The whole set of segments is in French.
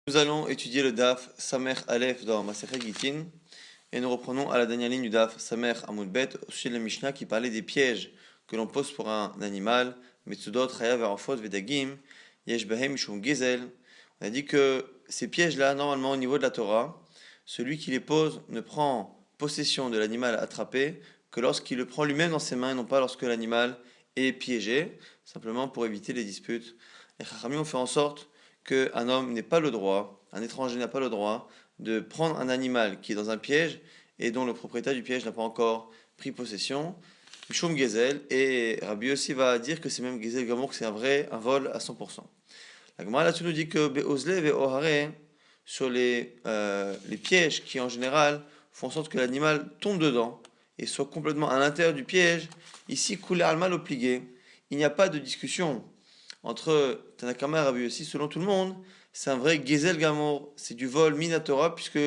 Nous allons étudier le Daf Samer Aleph dans Masechet Gitin et nous reprenons à la dernière ligne du Daf Samer Amud Bet au sujet de la Mishnah qui parlait des pièges que l'on pose pour un animal. Metsudot, Chayav, Arafot, Vedagim, Yesh Behem, Mishum Gezel. On a dit que ces pièges-là, normalement au niveau de la Torah, celui qui les pose ne prend possession de l'animal attrapé que lorsqu'il le prend lui-même dans ses mains et non pas lorsque l'animal est piégé, simplement pour éviter les disputes. Les Chachamim ont fait en sorte qu'un homme n'ait pas le droit, un étranger n'a pas le droit de prendre un animal qui est dans un piège et dont le propriétaire du piège n'a pas encore pris possession. Mishum Gezel, et Rabbi aussi va dire que c'est même Gezel Gamour, que c'est un vol à 100%. La Gemara là-dessus nous dit que Be'ozle ve'ohare, sur les pièges qui en général font en sorte que l'animal tombe dedans et soit complètement à l'intérieur du piège, ici, Kouler Almal obligé, il n'y a pas de discussion entre Tanakama et Rabbi Yossi, selon tout le monde, c'est un vrai Gezel Gamour, c'est du vol Minatora, puisque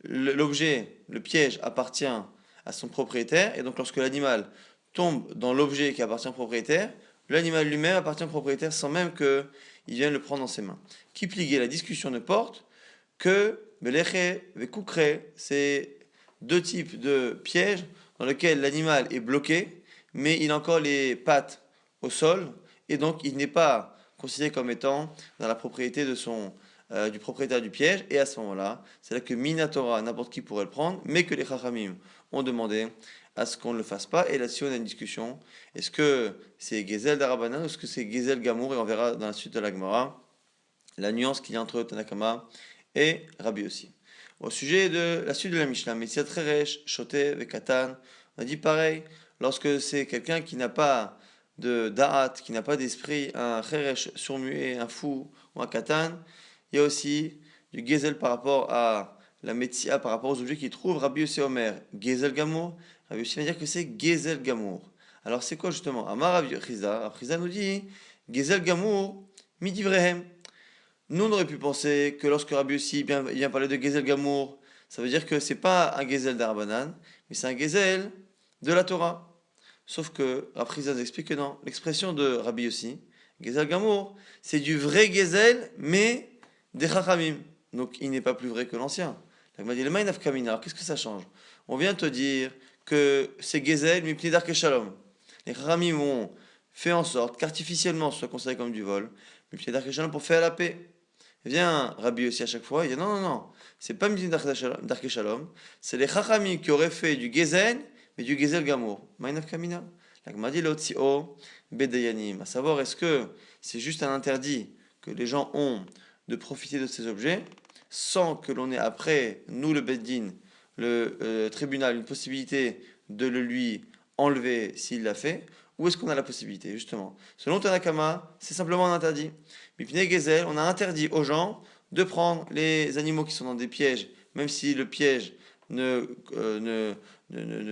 l'objet, le piège, appartient à son propriétaire, et donc lorsque l'animal tombe dans l'objet qui appartient au propriétaire, l'animal lui-même appartient au propriétaire sans même qu'il vienne le prendre dans ses mains. Qui pliguait, la discussion ne porte que Beleche et Koukre, c'est deux types de pièges dans lesquels l'animal est bloqué, mais il a encore les pattes au sol, et donc il n'est pas considéré comme étant dans la propriété du propriétaire du piège, et à ce moment-là, c'est là que Minatora, n'importe qui pourrait le prendre, mais que les Chachamim ont demandé à ce qu'on ne le fasse pas, et là-dessus on a une discussion, est-ce que c'est Gezel d'Arabanan ou est-ce que c'est Gezel Gamour, et on verra dans la suite de la Gemara la nuance qu'il y a entre Tanakama et Rabbi aussi. Au sujet de la suite de la Mishnah, Messiat Cheresh, Shote, Vekatan, on a dit pareil, lorsque c'est quelqu'un qui n'a pas de da'at, qui n'a pas d'esprit, un cheresh surmué, un fou ou un katan, il y a aussi du gezel par rapport à la metzia, par rapport aux objets qu'il trouve. Rabbi Yossi Omer, gezel gamour. Rabbi Yossi va dire que c'est gezel gamour. Alors c'est quoi justement Amar Rabbi Chiza nous dit gezel gamour midivrehem. Nous on aurait pu penser que lorsque Rabbi Yossi vient parler de gezel gamour, ça veut dire que c'est pas un gezel d'Arbanan, mais c'est un gezel de la Torah. Sauf que Rabbi Chizan explique que non. L'expression de Rabbi Yossi, Gezel Gamour, c'est du vrai Gezel, mais des Chachamim. Donc il n'est pas plus vrai que l'ancien. Donc il m'a dit, le Maïnaf Kamina, qu'est-ce que ça change? On vient te dire que c'est Gezel, Mipni Darke Shalom. Les Chachamim ont fait en sorte qu'artificiellement ce soit considéré comme du vol, Mipni Darke Shalom pour faire la paix. Eh bien, Rabbi Yossi à chaque fois, il dit non, c'est pas Mipni Darke Shalom, c'est les Chachamim qui auraient fait du Gezel, mais du Gezel Gamour. Maïnaf Kamina. La Gemara dit l'Otsio Bedayanim. À savoir, est-ce que c'est juste un interdit que les gens ont de profiter de ces objets sans que l'on ait après, nous le Beddin, le tribunal, une possibilité de le lui enlever s'il l'a fait, ou est-ce qu'on a la possibilité, justement? Selon Tanakama, c'est simplement un interdit. Mipne Gezel, on a interdit aux gens de prendre les animaux qui sont dans des pièges, même si le piège ne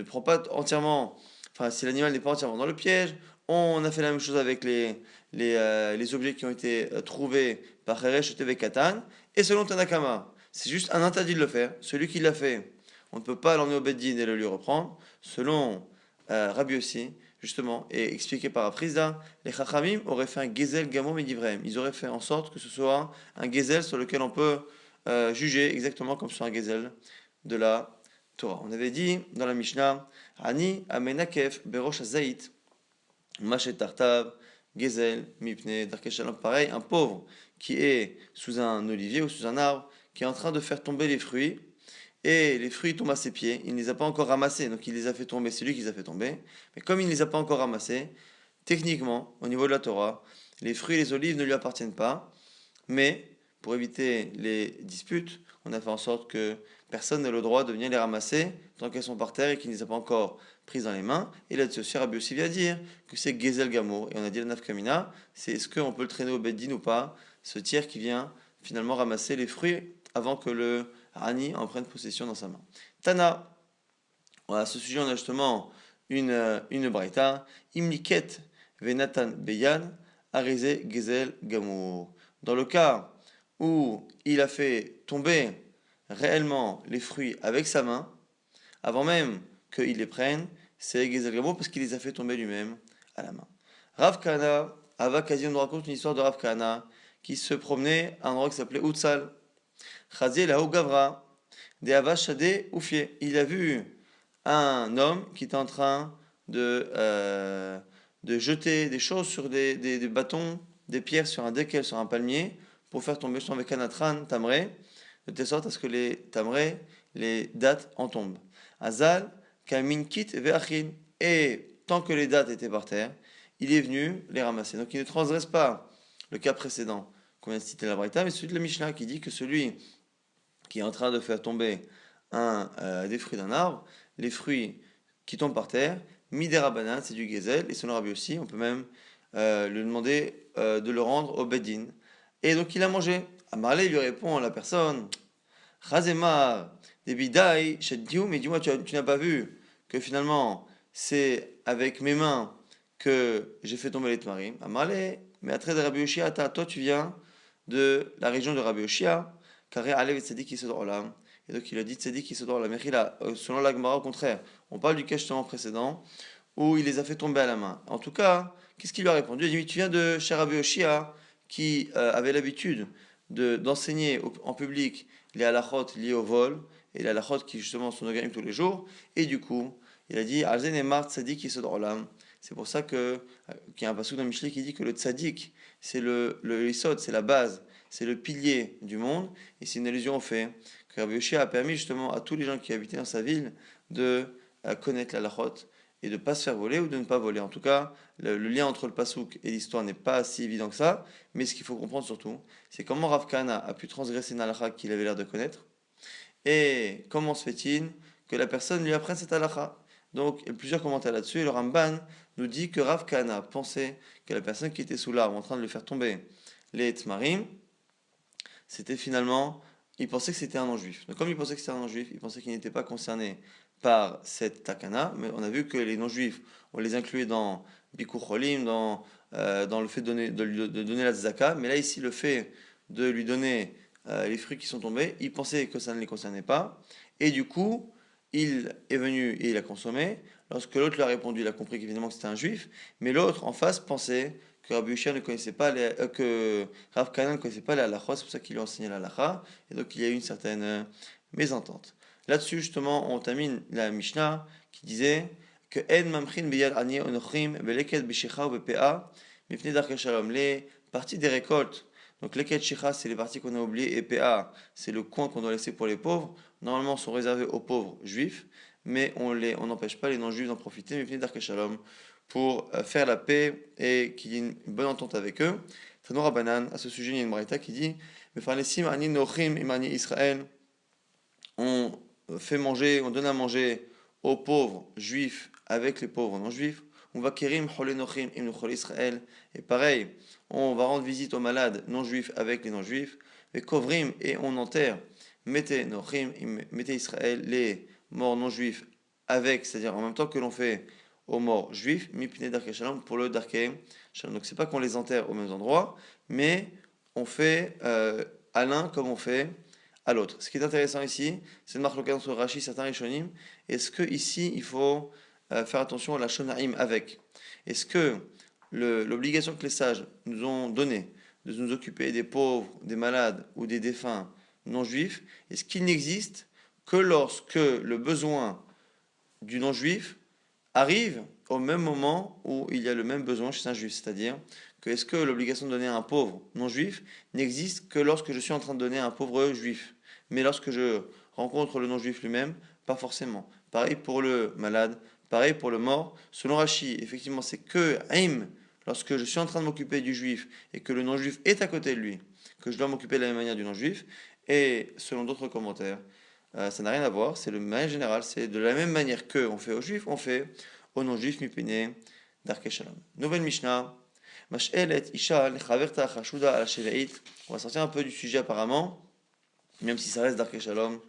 prend pas entièrement, enfin si l'animal n'est pas entièrement dans le piège. On a fait la même chose avec les objets qui ont été trouvés par Heresh TV Katan. Et selon Tanakama, c'est juste un interdit de le faire. Celui qui l'a fait, on ne peut pas l'emmener au Beddin et le lui reprendre. Selon Rabbi aussi, justement, et expliqué par Aprizda, les Chachamim auraient fait un Gezel Gamo Medivreim. Ils auraient fait en sorte que ce soit un Gezel sur lequel on peut juger exactement comme sur un Gezel de la Torah. On avait dit dans la Mishnah, Ani amenakef berosh azait, machet tartav, gezel, mipne, darkeshalom. Pareil, un pauvre qui est sous un olivier ou sous un arbre, qui est en train de faire tomber les fruits, et les fruits tombent à ses pieds. Il ne les a pas encore ramassés, donc il les a fait tomber, c'est lui qui les a fait tomber. Mais comme il ne les a pas encore ramassés, techniquement, au niveau de la Torah, les fruits et les olives ne lui appartiennent pas, mais pour éviter les disputes, on a fait en sorte que personne n'a le droit de venir les ramasser tant qu'elles sont par terre et qu'il ne les a pas encore prises dans les mains. Et là-dessus aussi, Rabbi aussi vient dire que c'est Gezel Gamour. Et on a dit la Nafkamina, c'est est-ce qu'on peut le traîner au Beddin ou pas, ce tiers qui vient finalement ramasser les fruits avant que le Rani en prenne possession dans sa main. Tana, à ce sujet, on a justement une braïta, Imliket Venatan Beyan, Arizé Gezel Gamour. Dans le cas où il a fait tomber réellement les fruits avec sa main, avant même qu'il les prenne, c'est Gezel Gamour parce qu'il les a fait tomber lui-même à la main. Rav Kahana, Ava Kazi, on nous raconte une histoire de Rav Kahana qui se promenait à un endroit qui s'appelait Utsal. Chaziel Haou Gavra, Deava Shade Oufie. Il a vu un homme qui était en train de jeter des choses sur des bâtons, des pierres sur un déquel, sur un palmier, pour faire tomber son avec un tamré, de telle sorte à ce que les tamrés, les dattes en tombent. Azal, Kamin Kit Veachin. Et tant que les dattes étaient par terre, il est venu les ramasser. Donc il ne transgresse pas le cas précédent qu'on vient de citer la Braïta, mais celui de la Mishnah qui dit que celui qui est en train de faire tomber des fruits d'un arbre, les fruits qui tombent par terre, midera banane, c'est du gazelle, et selon Rabbi aussi, on peut même lui demander de le rendre au bedin. Et donc il a mangé. Amarlé lui répond à la personne, Chazema, des bidaï, mais dis-moi, tu n'as pas vu que finalement c'est avec mes mains que j'ai fait tomber les tmarim. Amarlé, mais à travers de Rabbi Yoshia, toi tu viens de la région de Rabbi Yoshia, car Alev et Tzadik qui se là. Et donc il a dit Tzadik qui se là. Mais selon la Gemara, au contraire, on parle du cas justement précédent où il les a fait tomber à la main. En tout cas, qu'est-ce qu'il lui a répondu? Il a dit tu viens de chez Rabbi Yoshia qui avait l'habitude d'enseigner en public les halachot liés au vol et les halachot qui justement sont gagnés tous les jours. Et du coup, il a dit Alzen et Mart Tzadik qui se là. C'est pour ça qu'il y a un passage dans Michelet qui dit que le tzaddik, c'est le yisod, c'est la base, c'est le pilier du monde. Et c'est une allusion au fait que Rabbi Yoshia a permis justement à tous les gens qui habitaient dans sa ville de connaître la halachot et de ne pas se faire voler ou de ne pas voler. En tout cas, le lien entre le pasouk et l'histoire n'est pas si évident que ça. Mais ce qu'il faut comprendre surtout, c'est comment Rav Kahana a pu transgresser une halakha qu'il avait l'air de connaître. Et comment se fait-il que la personne lui apprenne cette halakha? Donc, il y a plusieurs commentaires là-dessus. Et le Ramban nous dit que Rav Kahana pensait que la personne qui était sous l'arbre en train de lui faire tomber les tmarim, c'était finalement, il pensait que c'était un non-juif. Donc, comme il pensait que c'était un non-juif, il pensait qu'il n'était pas concerné par cette takana, mais on a vu que les non-juifs, on les incluait dans Bikur Cholim, dans le fait de donner la zaka, mais là ici, le fait de lui donner les fruits qui sont tombés, il pensait que ça ne les concernait pas, et du coup, il est venu et il a consommé. Lorsque l'autre lui a répondu, il a compris qu'évidemment que c'était un juif, mais l'autre en face pensait que Rabbi Yoshia ne connaissait pas que Rav Kahana ne connaissait pas les halachot, c'est pour ça qu'il lui a enseigné la halacha, et donc il y a eu une certaine mésentente. Là-dessus, justement, on termine la Mishnah qui disait que En mamchin biyad ani onochrim beleket bishecha ou bepea mifne darke shalom. Les parties des récoltes, donc leket shecha, c'est les parties qu'on a oubliées, et pea, c'est le coin qu'on doit laisser pour les pauvres, normalement sont réservées aux pauvres juifs, mais on n'empêche pas les non-juifs d'en profiter, mifne darke shalom, pour faire la paix et qu'il y ait une bonne entente avec eux. Tanora Banan, à ce sujet, il y a une braïta qui dit Mefarnesim ani nochim imani Israël. On fait manger, on donne à manger aux pauvres juifs avec les pauvres non-juifs. On va kérim cholenochim im chol Israël. Et pareil, on va rendre visite aux malades non-juifs avec les non-juifs. Et kovrim, et on enterre mettez nochim, mettez Israël, les morts non-juifs avec, c'est-à-dire en même temps que l'on fait aux morts juifs, mipne darke shalom, pour le darke shalom. Donc c'est pas qu'on les enterre au même endroit, mais on fait à l'un comme on fait à l'autre. Ce qui est intéressant ici, c'est de marquer entre Rashi, certains Rishonim. Est-ce que ici il faut faire attention à la Shonaim avec? Est-ce que l'obligation que les sages nous ont donnée de nous occuper des pauvres, des malades ou des défunts non juifs, est-ce qu'il n'existe que lorsque le besoin du non juif arrive au même moment où il y a le même besoin chez un juif? C'est-à-dire que est-ce que l'obligation de donner à un pauvre non-juif n'existe que lorsque je suis en train de donner à un pauvre juif? Mais lorsque je rencontre le non-juif lui-même, pas forcément. Pareil pour le malade, pareil pour le mort. Selon Rashi, effectivement, c'est que Haïm, lorsque je suis en train de m'occuper du juif et que le non-juif est à côté de lui, que je dois m'occuper de la même manière du non-juif. Et selon d'autres commentaires, ça n'a rien à voir, c'est le manière générale, c'est de la même manière qu'on fait aux juifs, on fait aux non-juifs, mipene, darke shalom. Nouvelle Mishnah. On va sortir un peu du sujet apparemment, même si ça reste Darke Shalom.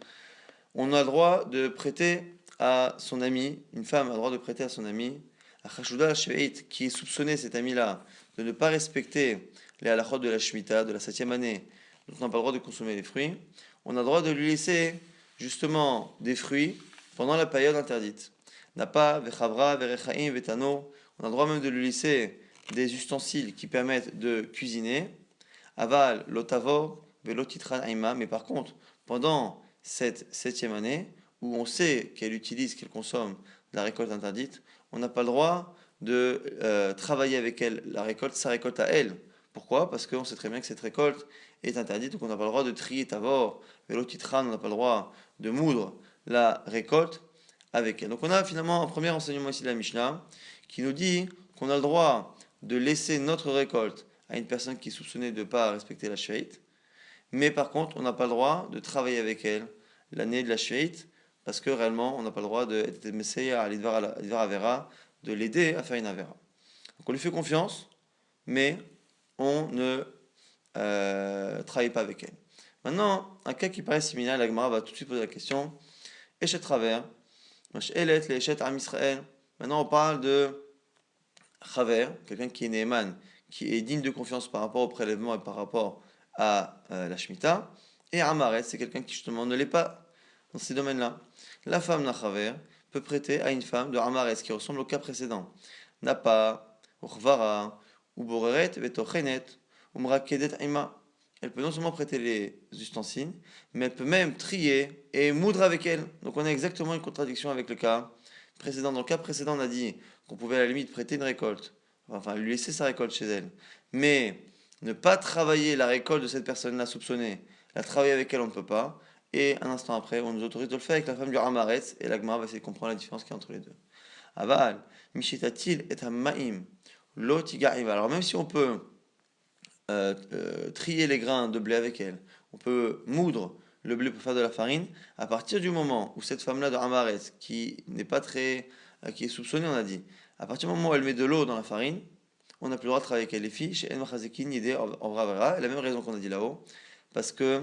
On a le droit de prêter à son ami, une femme a le droit de prêter à son ami, à Chashuda Shveit, qui est soupçonné, cet ami-là, de ne pas respecter les halachot de la Shemitah, de la 7e année, dont on n'a pas le droit de consommer les fruits. On a le droit de lui laisser justement des fruits pendant la période interdite. Napa, Vechavra, Verechaim, Vetano. On a le droit même de lui laisser des ustensiles qui permettent de cuisiner. Aval, lotavor, velo titran aima. Mais par contre, pendant cette 7e année, où on sait qu'elle consomme de la récolte interdite, on n'a pas le droit de travailler avec elle la récolte, sa récolte à elle. Pourquoi? Parce qu'on sait très bien que cette récolte est interdite, donc on n'a pas le droit de trier tavor, velo titran, on n'a pas le droit de moudre la récolte avec elle. Donc on a finalement un premier enseignement ici de la Mishnah qui nous dit qu'on a le droit de laisser notre récolte à une personne qui est soupçonnée de ne pas respecter la shveit, mais par contre on n'a pas le droit de travailler avec elle l'année de la shveit, parce que réellement on n'a pas le droit de Messiah à l'idvar avera, de l'aider à faire une avera. Donc on lui fait confiance, mais on ne travaille pas avec elle. Maintenant, un cas qui paraît similaire, la Gemara va tout de suite poser la question, Échet travers, Elet, les Échet Am Israël. Maintenant, on parle de Chaver, quelqu'un qui est Neeman, qui est digne de confiance par rapport au prélèvement et par rapport à la Shemitah. Et Amaret, c'est quelqu'un qui justement ne l'est pas dans ces domaines-là. La femme d'un Chaver peut prêter à une femme de Amaret, qui ressemble au cas précédent. Napa, ou Chvara, ou Boreret, Vetochenet, ou Mrakedet Aima. Elle peut non seulement prêter les ustensiles, mais elle peut même trier et moudre avec elle. Donc on a exactement une contradiction avec le cas précédent. Dans le cas précédent, on a dit qu'on pouvait à la limite prêter une récolte, enfin lui laisser sa récolte chez elle, mais ne pas travailler la récolte de cette personne-là soupçonnée, la travailler avec elle, on ne peut pas. Et un instant après, on nous autorise de le faire avec la femme du Hamaretz, et la Gemara va essayer de comprendre la différence qu'il y a entre les deux. Aval, Mishitatil et Hamaim, Lotiga'iva. Alors même si on peut trier les grains de blé avec elle, on peut moudre le blé pour faire de la farine, à partir du moment où cette femme-là de Hamaretz, qui n'est pas très, qui est soupçonnée, on a dit, à partir du moment où elle met de l'eau dans la farine, on n'a plus le droit de travailler avec elle. Les filles, chez El Machazekin, Yedé, Ovravera, la même raison qu'on a dit là-haut, parce que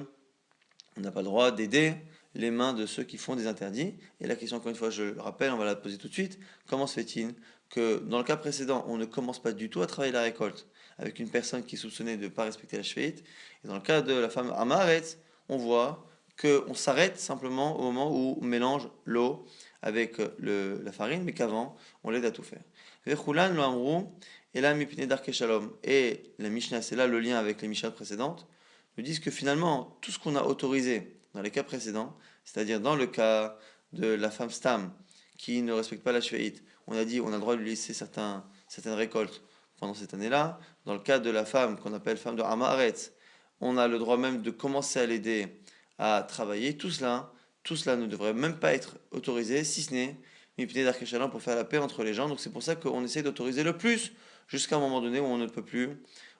on n'a pas le droit d'aider les mains de ceux qui font des interdits. Et la question, encore une fois, je le rappelle, on va la poser tout de suite. Comment se fait-il que dans le cas précédent, on ne commence pas du tout à travailler la récolte avec une personne qui est soupçonnée de ne pas respecter la shveit, et dans le cas de la femme Amaretz, on voit qu'on s'arrête simplement au moment où on mélange l'eau avec la farine, mais qu'avant, on l'aide à tout faire. Vechulan lo amrou, et là, mipne darke shalom. Et la Mishnah, c'est là le lien avec les Mishnah précédentes, nous disent que finalement, tout ce qu'on a autorisé dans les cas précédents, c'est-à-dire dans le cas de la femme Stam qui ne respecte pas la shveit, on a dit on a le droit de lui laisser certaines récoltes pendant cette année-là. Dans le cas de la femme qu'on appelle femme de Hamaretz, on a le droit même de commencer à l'aider à travailler. Tout cela ne devrait même pas être autorisé, si ce n'est Mipnei Darkei Shalom pour faire la paix entre les gens. Donc c'est pour ça qu'on essaie d'autoriser le plus jusqu'à un moment donné où on ne peut plus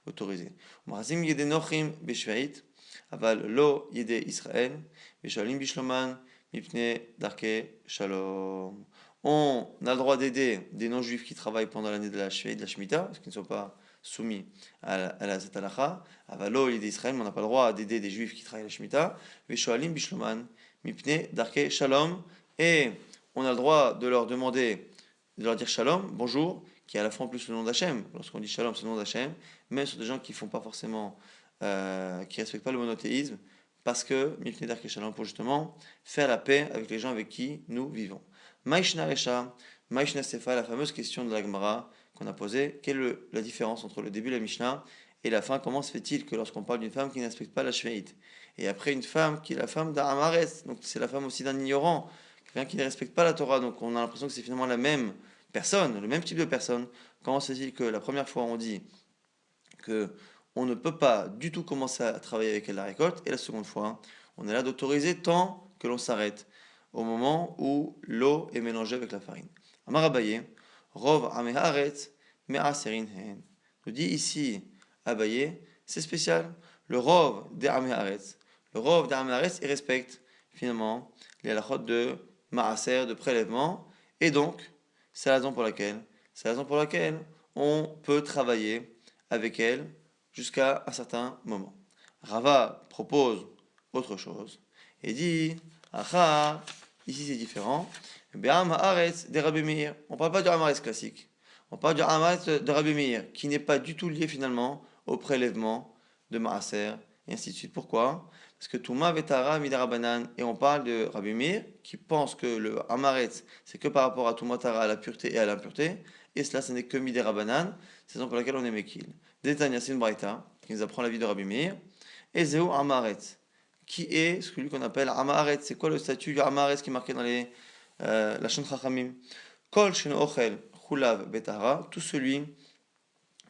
autoriser. Marazim yede nochim beshveit, aval lo yede Israël, beshalim bishloman mipnei darkei shalom. On a le droit d'aider des non-juifs qui travaillent pendant l'année de la Shveit, de la Shemitah, parce qu'ils ne sont pas soumis à la cette halakha. Aval lo yede Israël, mais on n'a pas le droit d'aider des juifs qui travaillent la Shemitah. Beshalim bishloman mipnei darkei shalom. Et on a le droit de leur demander, de leur dire shalom, bonjour, qui est à la fois en plus le nom d'Hachem. Lorsqu'on dit shalom, c'est le nom d'Hachem, même sur des gens qui font pas forcément, qui respectent pas le monothéisme, parce que Mifnei Darkei Shalom, pour justement faire la paix avec les gens avec qui nous vivons. Maïshna Recha, Maïshna Sefa, la fameuse question de la Gemara qu'on a posée, quelle est la différence entre le début de la Mishnah et la fin? Comment se fait-il que lorsqu'on parle d'une femme qui ne respecte pas la Shveit, et après une femme qui est la femme d'un Hamaretz, donc c'est la femme aussi d'un ignorant, quelqu'un qui ne respecte pas la Torah, donc on a l'impression que c'est finalement la même personne, le même type de personne. Comment se fait-il que la première fois on dit que on ne peut pas du tout commencer à travailler avec elle la récolte, et la seconde fois on est là d'autoriser tant que l'on s'arrête au moment où l'eau est mélangée avec la farine. Amar Abaye, Rov Ameharetz Me'aserin Hen. Nous dit ici Abaye, c'est spécial. Le Rov de Ameharetz, le Rov de Ameharetz, il respecte finalement les halachot de Maaser, de prélèvement, et donc c'est la raison pour laquelle on peut travailler avec elle jusqu'à un certain moment. Rava propose autre chose et dit Acha, ici c'est différent. Be'am haaretz de Rabbi Meir. On ne parle pas du haaretz classique. On parle du haaretz de Rabbi Meir qui n'est pas du tout lié finalement au prélèvement de Maaser et ainsi de suite. Pourquoi? Parce que Touma Vetara Midarabanan, et on parle de Rabbi Meir qui pense que le Hamaretz c'est que par rapport à Touma Tara, à la pureté et à l'impureté, et cela ce n'est que Midarabanan, c'est la raison pour laquelle on est Mekil. Détania, c'est une braïta qui nous apprend la vie de Rabbi Meir, Ezeu Amaretz. Qui est celui qu'on appelle Amaretz? C'est quoi le statut du Amaretz qui est marqué dans la Shon Chachamim? Kol Sheno Ochel Chulav Betara, tout celui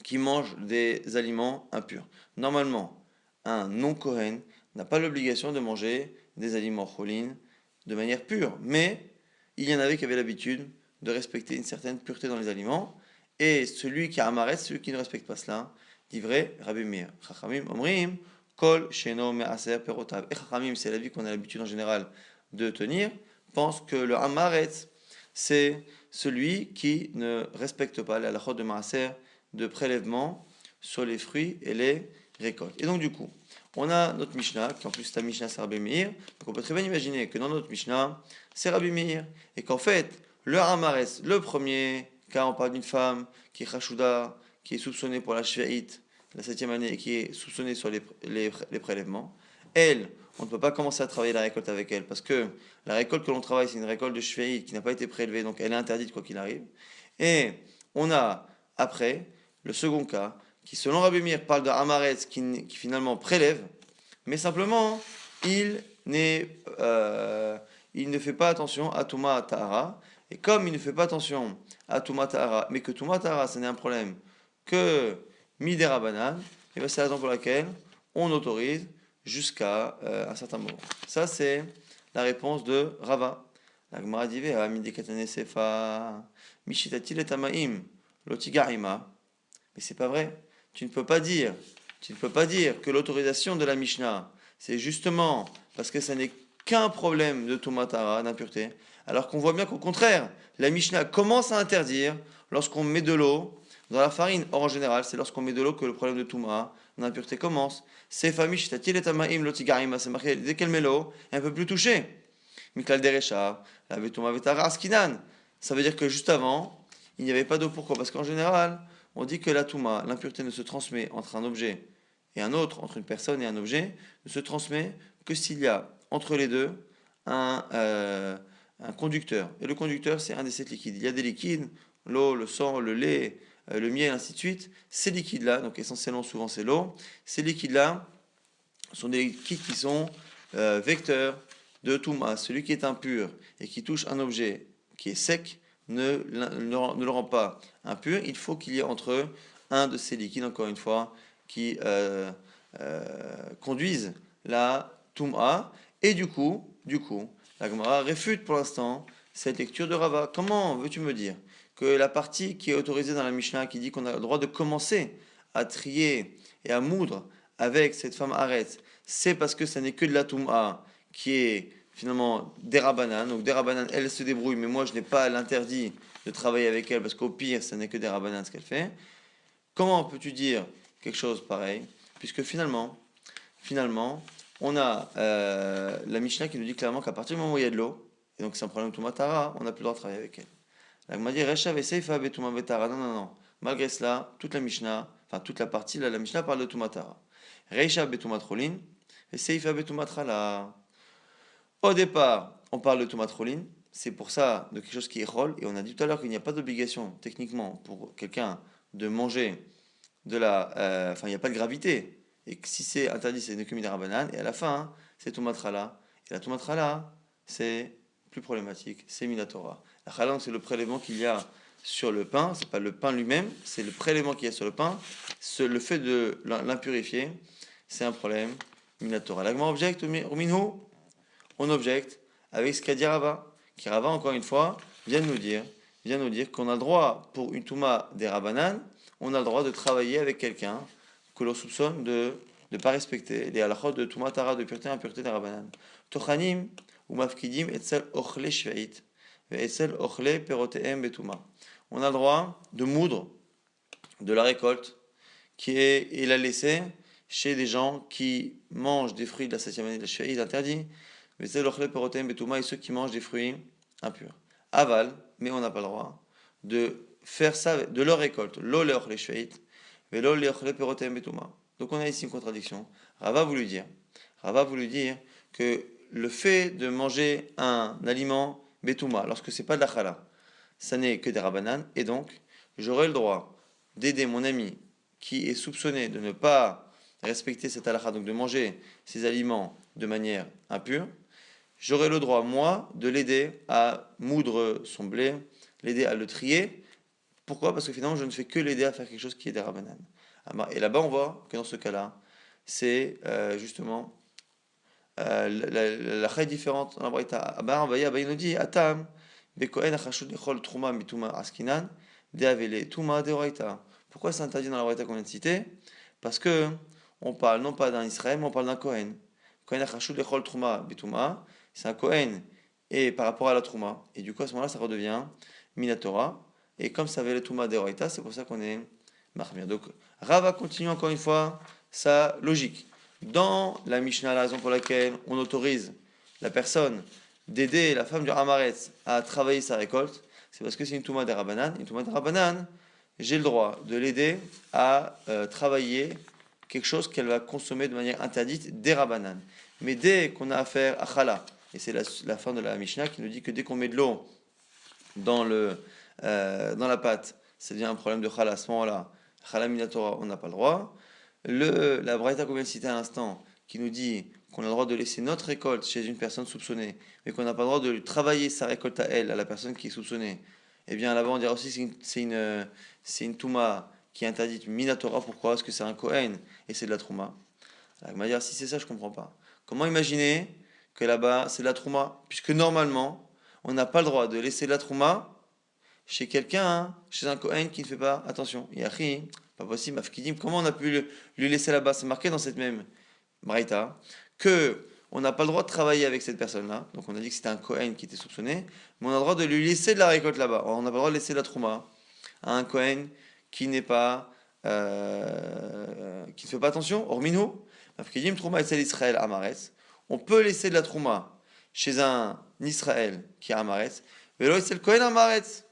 qui mange des aliments impurs. Normalement, un non-Kohen n'a pas l'obligation de manger des aliments cholin de manière pure, mais il y en avait qui avaient l'habitude de respecter une certaine pureté dans les aliments, et celui qui a amaret, celui qui ne respecte pas cela, dit vrai, Rabbi Meir. Chachamim omrim, kol sheno me'aser perotav. Et Chachamim, c'est la vie qu'on a l'habitude en général de tenir, pense que le amaret, c'est celui qui ne respecte pas la halachot de maaser, de prélèvement sur les fruits et les récoltes. Et donc du coup, on a notre Mishnah, qui en plus c'est un Mishnah, c'est Rabbi Meir. Donc on peut très bien imaginer que dans notre Mishnah, c'est Rabbi Meir. Et qu'en fait, le Hamaretz, le premier cas, on parle d'une femme qui est Chashouda, qui est soupçonnée pour la Shvi'it, la 7e année, et qui est soupçonnée sur les prélèvements. Elle, on ne peut pas commencer à travailler la récolte avec elle, parce que la récolte que l'on travaille, c'est une récolte de Shvi'it qui n'a pas été prélevée, donc elle est interdite quoi qu'il arrive. Et on a, après, le second cas, qui selon Rabbi Meir parle de Hamaretz qui finalement prélève, mais simplement il ne fait pas attention à Touma Tahara, et comme il ne fait pas attention à Touma Tahara, mais que Touma Tahara ce n'est un problème que Midera Banan, et bien c'est la raison pour laquelle on autorise jusqu'à un certain moment. Ça c'est la réponse de Rava. La Gemara dit Vea midekatane sefa mishitatil et tamaim lotigarima. Mais c'est pas vrai. Tu ne peux pas dire que l'autorisation de la Mishnah, c'est justement parce que ça n'est qu'un problème de Tumatara, d'impureté, alors qu'on voit bien qu'au contraire, la Mishnah commence à interdire lorsqu'on met de l'eau dans la farine. Or, en général, c'est lorsqu'on met de l'eau que le problème de Touma, d'impureté, commence. C'est famish, c'est marqué, dès qu'elle met l'eau, elle ne peut plus toucher. Mikal Derecha, la Vetuma Vetara Askinan. Ça veut dire que juste avant, il n'y avait pas d'eau. Pourquoi? Parce qu'en général, on dit que la Touma, l'impureté ne se transmet entre un objet et un autre, entre une personne et un objet, ne se transmet que s'il y a entre les deux un conducteur. Et le conducteur, c'est un des 7 liquides. Il y a des liquides, l'eau, le sang, le lait, le miel, ainsi de suite. Ces liquides-là, donc essentiellement souvent c'est l'eau, ces liquides-là sont des liquides qui sont vecteurs de Touma. Celui qui est impur et qui touche un objet qui est sec ne le rend pas impur. Il faut qu'il y ait entre eux un de ces liquides, encore une fois, qui conduisent la Touma. Et du coup, la Gemara réfute pour l'instant cette lecture de Rava. Comment veux-tu me dire que la partie qui est autorisée dans la Mishnah, qui dit qu'on a le droit de commencer à trier et à moudre avec cette femme arrête, c'est parce que ça n'est que de la Touma qui est finalement Derabanan. Donc Derabanan, elle se débrouille, mais moi je n'ai pas l'interdit de travailler avec elle parce qu'au pire, ça n'est que Derabanan ce qu'elle fait. Comment peux-tu dire quelque chose pareil? Puisque finalement, on a la Mishnah qui nous dit clairement qu'à partir du moment où il y a de l'eau, et donc c'est un problème de Tumatara, on n'a plus le droit de travailler avec elle. La Gemara dit Rechav et Seifa Betuma Betara. Non. Malgré cela, toute la Mishnah, enfin toute la partie, là, la Mishnah parle de Tumatara. Rechav Betuma Trolin et Seifa Betuma Trala. Au départ, on parle de Tumatrolin, c'est pour ça de quelque chose qui est rôle, et on a dit tout à l'heure qu'il n'y a pas d'obligation techniquement pour quelqu'un de manger de la. Enfin, il n'y a pas de gravité, et que si c'est interdit, c'est une kumidara banane, et à la fin, c'est Tumatrala. Et la Tumatrala, c'est plus problématique, c'est Minatora. La Chalang, c'est le prélèvement qu'il y a sur le pain, c'est pas le pain lui-même, c'est le prélèvement qu'il y a sur le pain, le fait de l'impurifier, c'est un problème Minatora. L'agma objecte au minho. On objecte avec ce qu'a dit Rava, qui Rava, encore une fois, vient de nous dire qu'on a le droit, pour une Touma des Rabanan, on a le droit de travailler avec quelqu'un que l'on soupçonne de ne pas respecter les halachot de Touma Tara, de pureté et impureté des Rabanan. Tochanim ou mafkidim etzel ochle shveit, etzel ochle peroteem betuma. On a le droit de moudre de la récolte et la laisser chez des gens qui mangent des fruits de la 7e année de la shveit interdit. Mais c'est l'ochle perotem betouma et ceux qui mangent des fruits impurs. Aval, mais on n'a pas le droit de faire ça de leur récolte. Lo leochle shveit, mais lo leochle perotem betouma. Donc on a ici une contradiction. Rava voulu dire que le fait de manger un aliment betouma, lorsque c'est pas de la chala, ça n'est que des rabanan, et donc j'aurai le droit d'aider mon ami qui est soupçonné de ne pas respecter cette halakha, donc de manger ces aliments de manière impure, j'aurai le droit, moi, de l'aider à moudre son blé, l'aider à le trier. Pourquoi? Parce que finalement, je ne fais que l'aider à faire quelque chose qui est des rabanan. Et là-bas, on voit que dans ce cas-là, c'est justement la chaîne différente dans la Braïta. Abba il nous dit Atam, Bekohen achashut lechol truma mituma askinan, deavele tuma deoraita. Pourquoi c'est interdit dans la Braïta qu'on vient de citer? Parce que on parle non pas d'un Israël, mais on parle d'un Kohen. Kohen achashut lechol truma mituma, c'est un Kohen et par rapport à la truma. Et du coup, à ce moment-là, ça redevient Minatora. Et comme ça avait le tuma deoraita, c'est pour ça qu'on est marmir. Donc, Rava continue encore une fois sa logique. Dans la Mishnah, la raison pour laquelle on autorise la personne d'aider la femme du Hamaretz à travailler sa récolte, c'est parce que c'est une Touma des Rabanan. Une Touma des Rabanan, j'ai le droit de l'aider à travailler quelque chose qu'elle va consommer de manière interdite des Rabanan. Mais dès qu'on a affaire à Chala, et c'est la fin de la Mishnah qui nous dit que dès qu'on met de l'eau dans la pâte, ça devient un problème de Chala. À ce moment-là, Chala Minatora, on n'a pas le droit. La Braïta qu'on vient de citer à l'instant, qui nous dit qu'on a le droit de laisser notre récolte chez une personne soupçonnée, mais qu'on n'a pas le droit de travailler sa récolte à elle, à la personne qui est soupçonnée, eh bien là-bas on dira aussi que c'est une Touma qui est interdite Minatora. Pourquoi? Parce que c'est un Kohen et c'est de la Trouma. Alors, on va dire si c'est ça, je comprends pas. Comment imaginer que là-bas c'est de la Trouma? Puisque normalement, on n'a pas le droit de laisser de la Trouma chez quelqu'un, hein, chez un Kohen qui ne fait pas attention. Yachi, pas possible, Mafkidim, comment on a pu lui laisser là-bas? C'est marqué dans cette même Braïta que on n'a pas le droit de travailler avec cette personne-là. Donc on a dit que c'était un Kohen qui était soupçonné, mais on a le droit de lui laisser de la récolte là-bas. On n'a pas le droit de laisser la Trouma à un Kohen qui n'est pas qui ne fait pas attention. Hormis Mafkidim, Trouma et Israël Amaretz. On peut laisser de la Trouma chez un Israël qui est Amaretz, mais là c'est le Kohen Amaretz.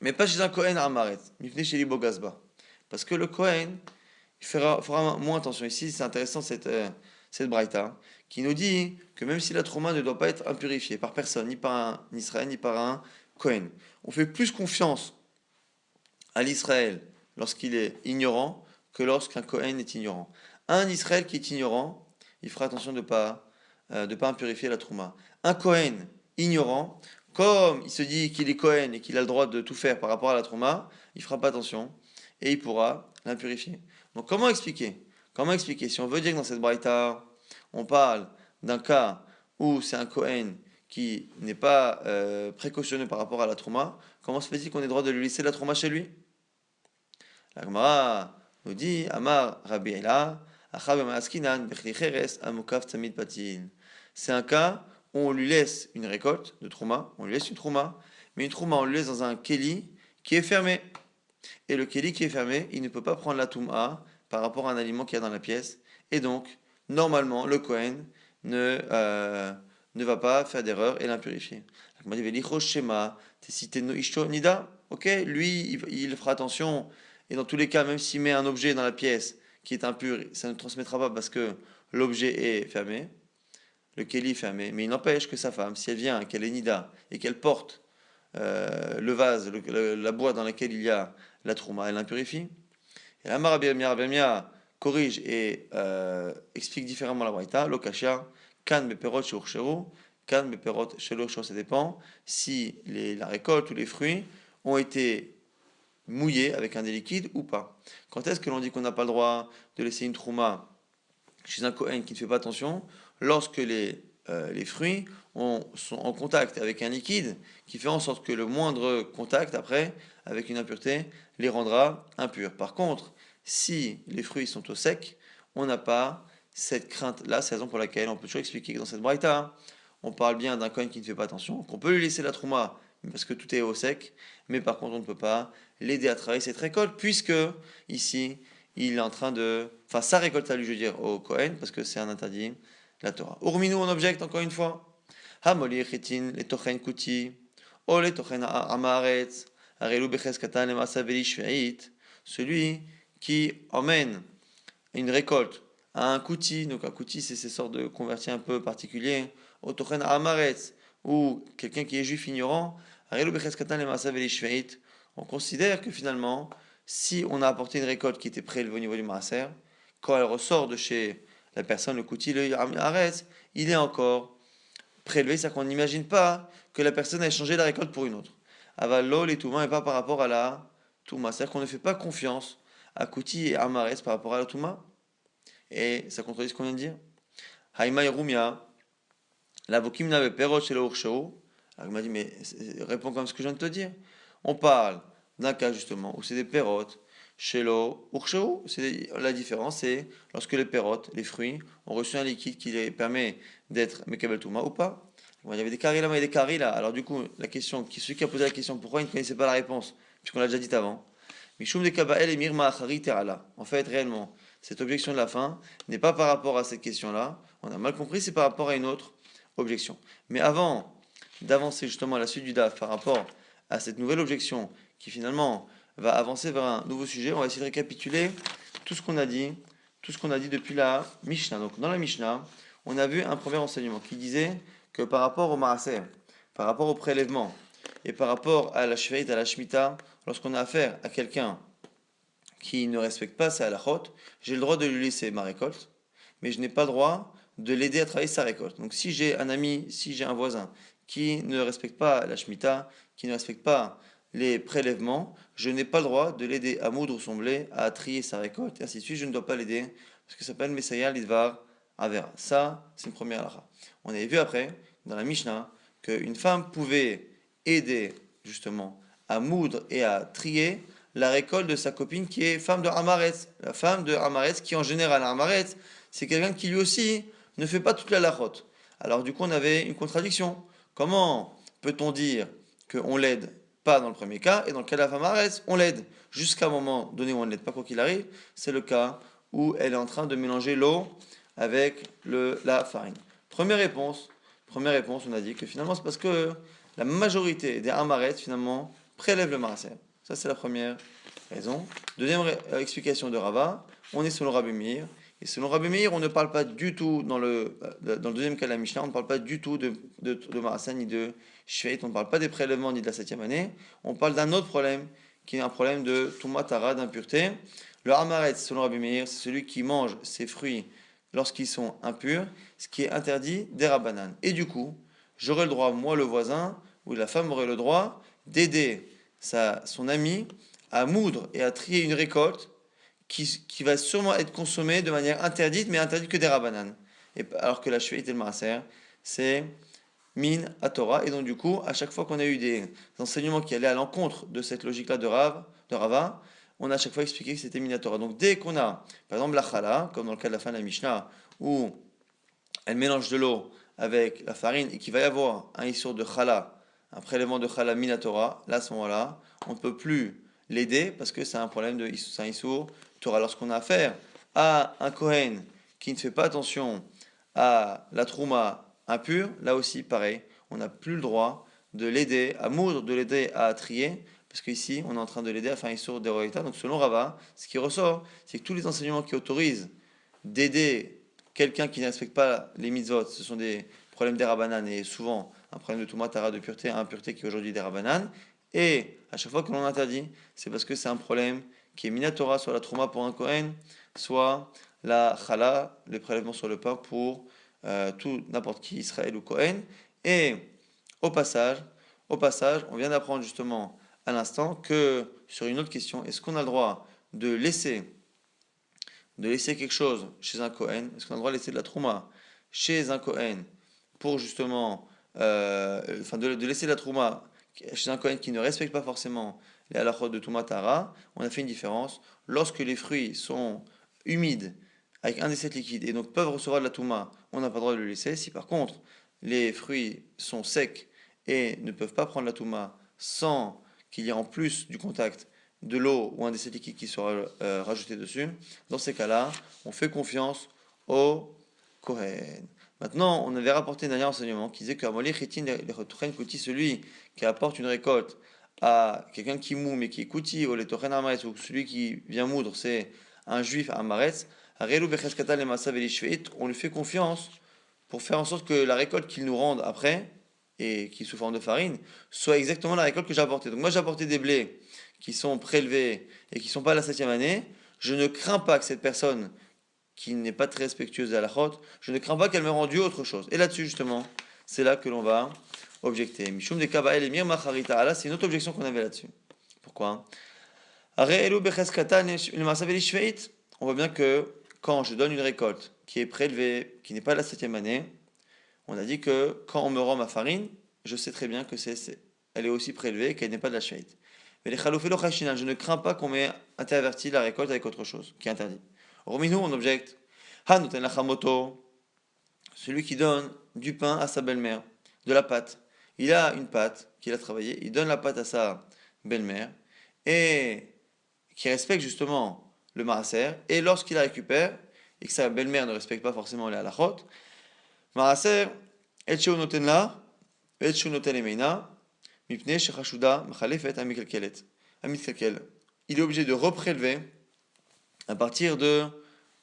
Mais pas chez un Kohen Amaretz, Mifne chez Libogazba. Parce que le Kohen, il fera moins attention. Ici, c'est intéressant cette braïta, qui nous dit que même si la trauma ne doit pas être impurifiée par personne, ni par un Israël, ni par un Kohen, on fait plus confiance à l'Israël lorsqu'il est ignorant que lorsqu'un Kohen est ignorant. Un Israël qui est ignorant, il fera attention de ne pas impurifier la trauma. Un Kohen ignorant, comme il se dit qu'il est Kohen et qu'il a le droit de tout faire par rapport à la trauma, il fera pas attention et il pourra l'impurifier. Donc comment expliquer? Comment expliquer? Si on veut dire que dans cette braïta, on parle d'un cas où c'est un Kohen qui n'est pas précautionneux par rapport à la trauma, comment se fait-il qu'on ait le droit de lui laisser la trauma chez lui? La Gemara nous dit Amar Rabbi Ela, c'est un cas où on lui laisse une récolte de trauma, on lui laisse une trauma, mais une trauma on lui laisse dans un keli qui est fermé. Et le keli qui est fermé, il ne peut pas prendre la touma par rapport à un aliment qu'il y a dans la pièce. Et donc, normalement, le Kohen ne va pas faire d'erreur et l'impurifier. Ok, lui, il fera attention. Et dans tous les cas, même s'il met un objet dans la pièce qui est impur, ça ne transmettra pas parce que l'objet est fermé. Le keli est fermé. Mais il n'empêche que sa femme, si elle vient, qu'elle est nida, et qu'elle porte le vase, la boîte dans laquelle il y a la trouma, elle l'impurifie. Et la Rabbi corrige et explique différemment la braïta. Lokashia, kan beperot sheurcheru, kan beperot sheloshor, ça dépend si la récolte ou les fruits ont été mouillés avec un des liquides ou pas. Quand est-ce que l'on dit qu'on n'a pas le droit de laisser une trouma chez un Kohen qui ne fait pas attention? Lorsque les fruits sont en contact avec un liquide qui fait en sorte que le moindre contact après avec une impureté les rendra impurs. Par contre, si les fruits sont au sec, on n'a pas cette crainte-là. C'est la raison pour laquelle on peut toujours expliquer que dans cette braïta, on parle bien d'un Kohen qui ne fait pas attention, qu'on peut lui laisser la trouma parce que tout est au sec, mais par contre on ne peut pas l'aider à travailler cette récolte puisque ici il est en train de... Enfin sa récolte à lui, je veux dire, au Kohen, parce que c'est un interdit la Torah. Urminu, on objecte encore une fois. Hamoli chitin le tochen kuti, o le tochen amaretz, arelu beches katan le masaveli shveit. Celui qui emmène une récolte à un kuti, donc un kuti c'est ces sortes de convertis un peu particuliers, au tochen amaretz, ou quelqu'un qui est juif ignorant, arelu beches katan le masaveli shveit. On considère que finalement, si on a apporté une récolte qui était prélevée au niveau du maaser, quand elle ressort de chez la personne, le kouti, le haaretz, il est encore prélevé, c'est-à-dire qu'on n'imagine pas que la personne a échangé la récolte pour une autre. Avalol et Touma, et pas par rapport à la Touma. C'est-à-dire qu'on ne fait pas confiance à Kouti et Amares par rapport à la Touma. Et ça contredit ce qu'on vient de dire. Haïma et Rumia, la Vokim n'avait perot chez le Urshao. Alors il m'a dit, mais réponds comme ce que je viens de te dire. On parle d'un cas justement où c'est des perrottes chez le Urshao. La différence, c'est lorsque les perrottes, les fruits, ont reçu un liquide qui les permet d'être Mekabel Touma ou pas. Bon, il y avait des caries là, mais il y a des caries là. Alors du coup, la question, celui qui a posé la question, pourquoi il ne connaissait pas la réponse, puisqu'on l'a déjà dit avant. Mishum de Kabael et Mirma Achari Terala. En fait, réellement, cette objection de la fin n'est pas par rapport à cette question-là. On a mal compris, c'est par rapport à une autre objection. Mais avant d'avancer justement à la suite du DAF par rapport à cette nouvelle objection qui finalement va avancer vers un nouveau sujet, on va essayer de récapituler tout ce qu'on a dit, depuis la Mishnah. Donc dans la Mishnah, on a vu un premier enseignement qui disait que par rapport au Maaser, par rapport au prélèvement et par rapport à la Shveit, à la Shemitah, lorsqu'on a affaire à quelqu'un qui ne respecte pas sa halachot, j'ai le droit de lui laisser ma récolte, mais je n'ai pas le droit de l'aider à travailler sa récolte. Donc si j'ai un ami, si j'ai un voisin qui ne respecte pas la Shemitah, qui ne respecte pas les prélèvements, je n'ai pas le droit de l'aider à moudre son blé, à trier sa récolte, et ainsi de suite. Je ne dois pas l'aider, parce que ça s'appelle Messaya Lidvar Avera. Ça, c'est une première halakha. On avait vu après, dans la Mishnah, qu'une femme pouvait aider, justement, à moudre et à trier la récolte de sa copine qui est femme de Hamaretz. La femme de Hamaretz, qui en général, Hamaretz, c'est quelqu'un qui lui aussi ne fait pas toute la lachot. Alors du coup, on avait une contradiction. Comment peut-on dire qu'on l'aide pas dans le premier cas, et dans le cas de la femme Haaretz, on l'aide jusqu'à un moment donné où on ne l'aide pas, quoi qu'il arrive. C'est le cas où elle est en train de mélanger l'eau avec la farine. Première réponse, on a dit que finalement c'est parce que la majorité des Haaretz finalement prélèvent le maaser. Ça c'est la première raison. Deuxième explication de Rava, on est selon Rabbi Meir. Et selon Rabbi Meir, on ne parle pas du tout, dans le deuxième cas de la Mishnah, on ne parle pas du tout de Maaser ni de Shveit, on ne parle pas des prélèvements ni de la 7e année, on parle d'un autre problème, qui est un problème de Tumatara, d'impureté. Le Hamaretz, selon Rabbi Meir, c'est celui qui mange ses fruits lorsqu'ils sont impurs, ce qui est interdit des Rabbanan. Et du coup, j'aurai le droit, moi le voisin, ou la femme aurait le droit d'aider son ami à moudre et à trier une récolte qui va sûrement être consommée de manière interdite, mais interdite que des Rabbanan. Alors que la Shveit et le Maaser, c'est min à Torah. Et donc du coup, à chaque fois qu'on a eu des enseignements qui allaient à l'encontre de cette logique-là de Rava, on a à chaque fois expliqué que c'était min à Torah. Donc dès qu'on a, par exemple, la chala, comme dans le cas de la fin de la Mishnah, où elle mélange de l'eau avec la farine et qu'il va y avoir un issour de chala, un prélèvement de chala min à Torah, là à ce moment-là, on ne peut plus l'aider parce que c'est un problème de c'est un issour Torah. Lorsqu'on a affaire à un Kohen qui ne fait pas attention à la trouma impure, là aussi pareil, on n'a plus le droit de l'aider à moudre, de l'aider à trier, parce qu'ici on est en train de l'aider à faire un issour d'Eroïta. Donc selon Rava, ce qui ressort, c'est que tous les enseignements qui autorisent d'aider quelqu'un qui ne respecte pas les mitzvot, ce sont des problèmes des Rabbanan et souvent un problème de Tumatara, de pureté, impureté qui est aujourd'hui des Rabbanan. Et à chaque fois que l'on interdit, c'est parce que c'est un problème qui est minatora, soit la trauma pour un Kohen, soit la chala, les prélèvements sur le pain pour tout n'importe qui, Israël ou Kohen. Et au passage, on vient d'apprendre justement à l'instant que sur une autre question, est-ce qu'on a le droit de laisser quelque chose chez un Kohen? Est-ce qu'on a le droit de laisser de la trouma chez un Kohen pour justement, de laisser de la trouma chez un Kohen qui ne respecte pas forcément les halachot de Tumatara? On a fait une différence. Lorsque les fruits sont humides, avec un des 7 liquides, et donc peuvent recevoir de la touma, on n'a pas le droit de le laisser. Si par contre, les fruits sont secs et ne peuvent pas prendre la touma sans qu'il y ait en plus du contact de l'eau ou un des 7 liquides qui sera rajouté dessus, dans ces cas-là, on fait confiance au Kohen. Maintenant, on avait rapporté un dernier enseignement qui disait que celui qui apporte une récolte à quelqu'un qui moud mais qui est kouti, ou ou celui qui vient moudre, c'est un juif à Amaretz, on lui fait confiance pour faire en sorte que la récolte qu'il nous rende après, et qui est sous forme de farine, soit exactement la récolte que j'ai apportée. Donc moi j'ai apporté des blés qui sont prélevés et qui ne sont pas à la 7e année. Je ne crains pas que cette personne qui n'est pas très respectueuse de la halachot, je ne crains pas qu'elle me rende autre chose. Et là-dessus, justement, c'est là que l'on va objecter. Mishum de Kaba'el Emir Macharita Allah, c'est une autre objection qu'on avait là-dessus. Pourquoi? On voit bien que quand je donne une récolte qui est prélevée, qui n'est pas la 7e année, on a dit que quand on me rend ma farine, je sais très bien que elle est aussi prélevée, qu'elle n'est pas de la shveit. Mais les chaloufelo chashinan, je ne crains pas qu'on m'ait interverti la récolte avec autre chose, qui est interdit. Rominu, on objecte. Hanoten lachamoto, celui qui donne du pain à sa belle-mère, de la pâte. Il a une pâte qu'il a travaillée, il donne la pâte à sa belle-mère, et qui respecte justement le maaser, et lorsqu'il la récupère, et que sa belle-mère ne respecte pas forcément les halachot, maaser, et sheu noten la, et sheu noten emeina, mipne shechashuda mchalefet amikelkelet. Il est obligé de reprélever à partir de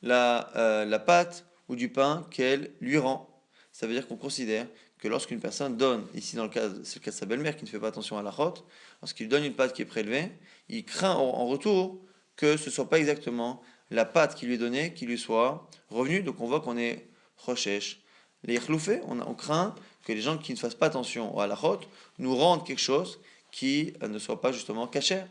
la pâte ou du pain qu'elle lui rend. Ça veut dire qu'on considère que lorsqu'une personne donne, ici dans le cas, c'est le cas de sa belle-mère qui ne fait pas attention à la chôte, lorsqu'il donne une pâte qui est prélevée, il craint en retour que ce ne soit pas exactement la pâte qui lui est donnée qui lui soit revenue. Donc on voit qu'on est rochèche. Les ychloufés, on craint que les gens qui ne fassent pas attention à la chôte nous rendent quelque chose qui ne soit pas justement caché.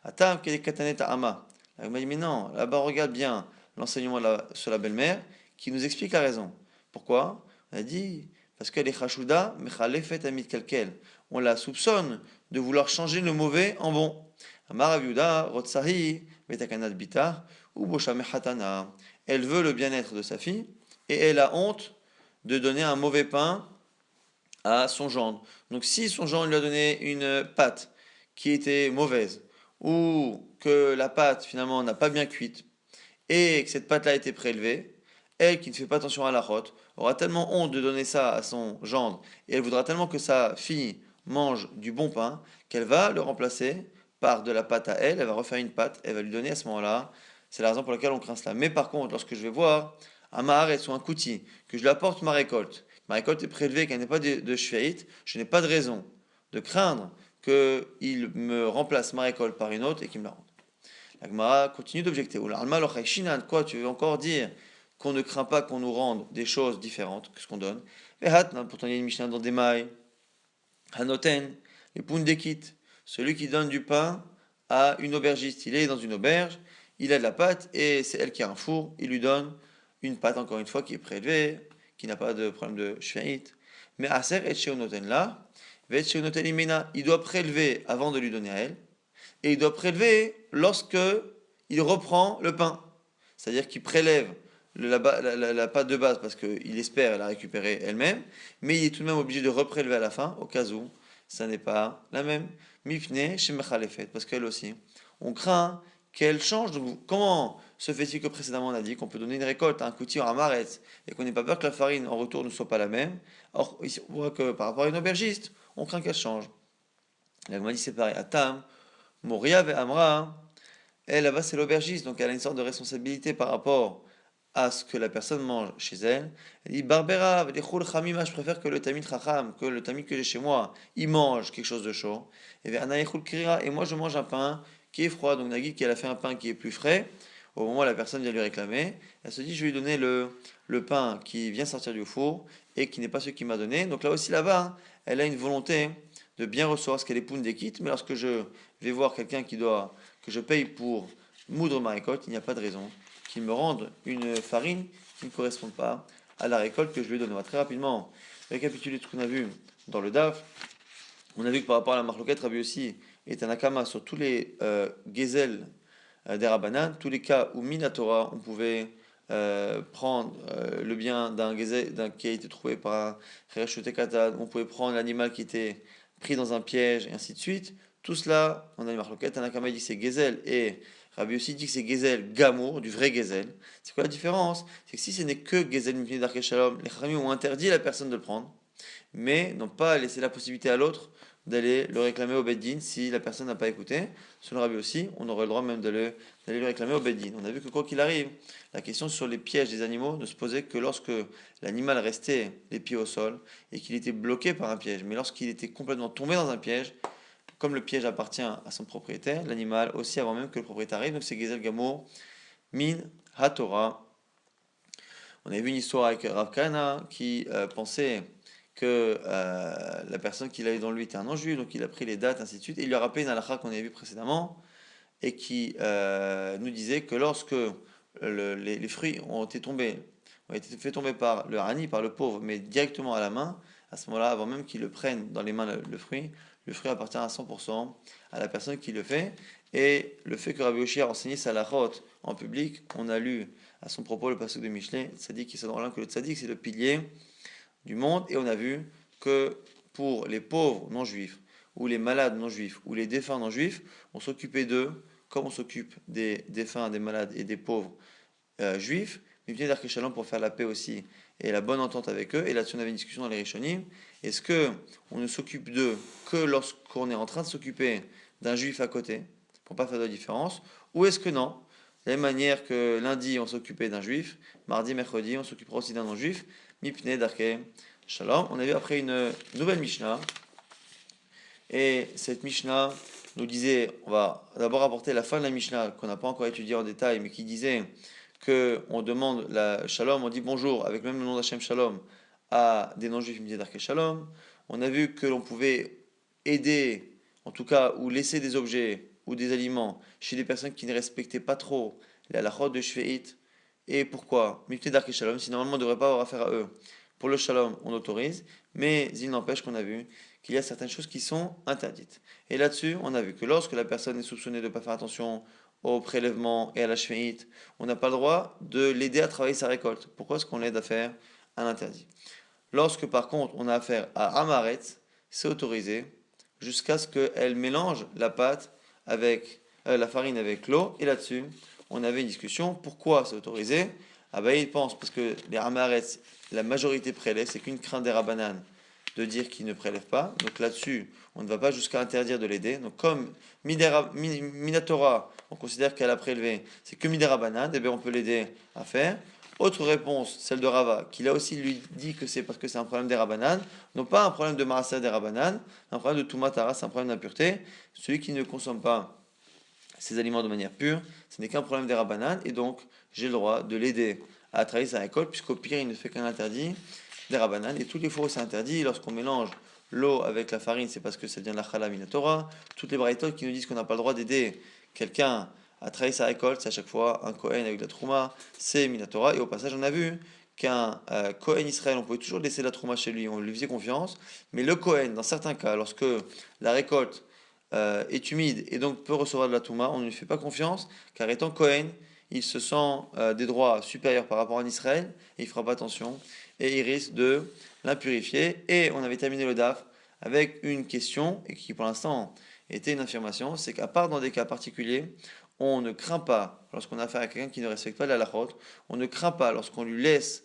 Atam kele katanet ama. Il m'a dit mais non, là-bas regarde bien l'enseignement sur la belle-mère qui nous explique la raison. Pourquoi? On a dit parce qu'elle est chashuda, mechalefet amit kalkel. On la soupçonne de vouloir changer le mauvais en bon. Amar Raviuda, rotsahi, betakanat bitar, ou bosha mehatana. Elle veut le bien-être de sa fille et elle a honte de donner un mauvais pain à son gendre. Donc si son gendre lui a donné une pâte qui était mauvaise, ou que la pâte finalement n'a pas bien cuite, et que cette pâte-là a été prélevée, elle qui ne fait pas attention à la rote, aura tellement honte de donner ça à son gendre, et elle voudra tellement que sa fille mange du bon pain, qu'elle va le remplacer par de la pâte à elle va refaire une pâte, elle va lui donner à ce moment-là. C'est la raison pour laquelle on craint cela. Mais par contre, lorsque je vais voir un maharet ou un kouti, que je lui apporte ma récolte est prélevée, qu'elle n'est pas de shveit, je n'ai pas de raison de craindre qu'il me remplace ma récolte par une autre et qu'il me la rende. La Gemara continue d'objecter. Quoi, tu veux encore dire qu'on ne craint pas qu'on nous rende des choses différentes que ce qu'on donne? Pourtant il y a une Mishnah dans des mailles. Hanoten, les pundekit, celui qui donne du pain à une aubergiste. Il est dans une auberge, il a de la pâte et c'est elle qui a un four. Il lui donne une pâte, encore une fois, qui est prélevée, qui n'a pas de problème de shveit. Mais aser et sheonoten là, vet sheonoten imena, il doit prélever avant de lui donner à elle. Et il doit prélever lorsque il reprend le pain. C'est-à-dire qu'il prélève la pâte de base parce qu'il espère la récupérer elle-même, mais il est tout de même obligé de reprélever à la fin, au cas où ça n'est pas la même. Mifne chez Mechalefet, parce qu'elle aussi, on craint qu'elle change. Donc, comment se fait-il que précédemment on a dit qu'on peut donner une récolte à un coutil ou à un maretz et qu'on n'ait pas peur que la farine en retour ne soit pas la même? Or, ici, on voit que par rapport à une aubergiste, on craint qu'elle change. La Gemara dit c'est pareil. Atam, Moria et Amra, elle là-bas c'est l'aubergiste, donc elle a une sorte de responsabilité par rapport à ce que la personne mange chez elle. Elle dit Barbera, je préfère que le tamid chacham, que le tamid que j'ai chez moi, il mange quelque chose de chaud. Et moi je mange un pain qui est froid. Donc Nagui qui a fait un pain qui est plus frais. Au moment où la personne vient lui réclamer, elle se dit je vais lui donner le pain qui vient sortir du four et qui n'est pas celui qu'il m'a donné. Donc là aussi là-bas, elle a une volonté de bien recevoir ce qu'elle époune des kits, mais lorsque je vais voir quelqu'un que je paye pour moudre ma récolte, il n'y a pas de raison qu'il me rende une farine qui ne correspond pas à la récolte que je lui ai donnée. On va très rapidement récapituler tout ce qu'on a vu dans le DAF. On a vu que par rapport à la marloquette, Rabbi aussi est un akama sur tous les gezel des Rabbanan, tous les cas où Minatora, on pouvait prendre le bien d'un gezel qui a été trouvé par un Rereshutekatan, on pouvait prendre l'animal qui était pris dans un piège, et ainsi de suite. Tout cela, on a une marloquette, un akama dit que c'est gezel et Rabbi aussi dit que c'est Gezel Gamour, du vrai Gezel. C'est quoi la différence? C'est que si ce n'est que Gezel Mipnei Darkei Shalom, les Chachamim ont interdit à la personne de le prendre, mais n'ont pas laissé la possibilité à l'autre d'aller le réclamer au Beddin si la personne n'a pas écouté. Selon Rabbi aussi, on aurait le droit même d'aller le réclamer au Beddin. On a vu que quoi qu'il arrive, la question sur les pièges des animaux ne se posait que lorsque l'animal restait les pieds au sol et qu'il était bloqué par un piège. Mais lorsqu'il était complètement tombé dans un piège, comme le piège appartient à son propriétaire, l'animal aussi avant même que le propriétaire arrive, donc c'est Gezel Gamour, Min, HaTorah, On avait vu une histoire avec Rav Kahana qui pensait que la personne qu'il avait dans lui était un non-juif, donc il a pris les dates, ainsi de suite, et il lui a rappelé une halakha qu'on avait vu précédemment, et qui nous disait que lorsque les fruits ont été fait tomber par le rani, par le pauvre, mais directement à la main, à ce moment-là, avant même qu'il le prenne dans les mains le fruit appartient à 100% à la personne qui le fait. Et le fait que Rabbi Yoshi a enseigné sa halachot en public, on a lu à son propos le passage de Michelet, Tzadik qui s'adore l'un que le Tzadik, c'est le pilier du monde, et on a vu que pour les pauvres non-juifs, ou les malades non-juifs, ou les défunts non-juifs, on s'occupait d'eux comme on s'occupe des défunts, des malades et des pauvres juifs, mais bien d'Arké Shalom pour faire la paix aussi et la bonne entente avec eux. Et là-dessus, on avait une discussion dans les Rishonim. Est-ce que on ne s'occupe d'eux que lorsqu'on est en train de s'occuper d'un juif à côté, pour pas faire de différence, ou est-ce que non? De la même manière que lundi, on s'occupait d'un juif, mardi, mercredi, on s'occupera aussi d'un non-juif. Mipne Darke Shalom. On a vu après une nouvelle Mishnah. Et cette Mishnah nous disait, on va d'abord apporter la fin de la Mishnah, qu'on n'a pas encore étudiée en détail, mais qui disait qu'on demande la Shalom, on dit bonjour avec même le nom d'Hachem Shalom à des non-juifs Mipne Darke Shalom. On a vu que l'on pouvait aider, en tout cas, ou laisser des objets ou des aliments chez des personnes qui ne respectaient pas trop la halachot de Shveit. Et pourquoi? Mipne Darke Shalom, si normalement on ne devrait pas avoir affaire à eux. Pour le Shalom, on autorise, mais il n'empêche qu'on a vu qu'il y a certaines choses qui sont interdites. Et là-dessus, on a vu que lorsque la personne est soupçonnée de ne pas faire attention au prélèvement et à la Shveit, on n'a pas le droit de l'aider à travailler sa récolte. Pourquoi est-ce qu'on l'aide à faire un interdit? Lorsque par contre on a affaire à Amaret, c'est autorisé jusqu'à ce qu'elle mélange la pâte avec la farine avec l'eau. Et là-dessus, on avait une discussion. Pourquoi c'est autorisé? Ah ben il pense parce que les Amaret, la majorité prélève, c'est qu'une crainte des Rabbanan de dire qu'ils ne prélèvent pas. Donc là-dessus, on ne va pas jusqu'à interdire de l'aider. Donc comme Minatora, on considère qu'elle a prélevé, c'est que Midera Banane, et bien on peut l'aider à faire. Autre réponse, celle de Rava, qui là aussi lui dit que c'est parce que c'est un problème des Rabanan, non pas un problème de Marasa des Rabanan, un problème de Tumatara, c'est un problème d'impureté. Celui qui ne consomme pas ces aliments de manière pure, ce n'est qu'un problème des Rabanan, et donc j'ai le droit de l'aider à travailler sa récolte, puisqu'au pire il ne fait qu'un interdit des Rabanan, et toutes les fois où c'est interdit, lorsqu'on mélange l'eau avec la farine, c'est parce que ça vient de la Chala Minatora. Toutes les braïtot qui nous disent qu'on n'a pas le droit d'aider quelqu'un à travailler sa récolte, c'est à chaque fois un Kohen avec de la Trouma, c'est Minatora. Et au passage, on a vu qu'un Kohen Israël, on pouvait toujours laisser la Trouma chez lui, on lui faisait confiance. Mais le Kohen, dans certains cas, lorsque la récolte est humide et donc peut recevoir de la Trouma, on ne lui fait pas confiance, car étant Kohen, il se sent des droits supérieurs par rapport à Israël, et il ne fera pas attention, et il risque de l'impurifier. Et on avait terminé le DAF avec une question, et qui pour l'instant était une affirmation, c'est qu'à part dans des cas particuliers, on ne craint pas, lorsqu'on a affaire à quelqu'un qui ne respecte pas la halachot, on ne craint pas lorsqu'on lui laisse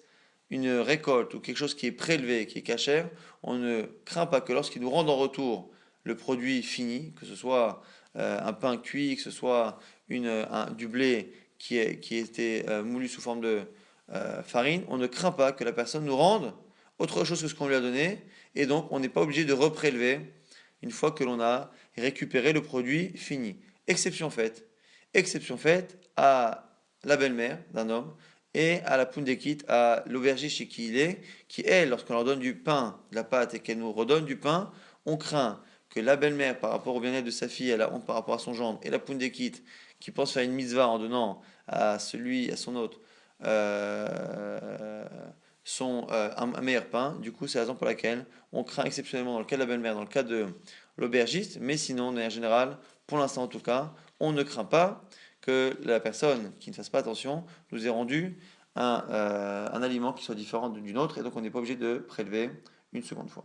une récolte ou quelque chose qui est prélevé, qui est cachère, on ne craint pas que lorsqu'il nous rende en retour le produit fini, que ce soit un pain cuit, que ce soit du blé qui a été moulu sous forme de farine, on ne craint pas que la personne nous rende autre chose que ce qu'on lui a donné, et donc on n'est pas obligé de reprélever une fois que l'on a récupéré le produit fini. Exception faite à la belle-mère d'un homme et à la Pundekit, à l'aubergiste chez qui il est, qui elle, lorsqu'on leur donne du pain, de la pâte, et qu'elle nous redonne du pain, on craint que la belle-mère, par rapport au bien-être de sa fille, elle a honte par rapport à son gendre, et la Pundekit, qui pense faire une mitzvah en donnant à son hôte, un meilleur pain. Du coup, c'est la raison pour laquelle on craint exceptionnellement dans le cas de la belle-mère, dans le cas de l'aubergiste, mais sinon, en général, pour l'instant en tout cas, on ne craint pas que la personne qui ne fasse pas attention nous ait rendu un aliment qui soit différent d'une autre, et donc on n'est pas obligé de prélever une seconde fois.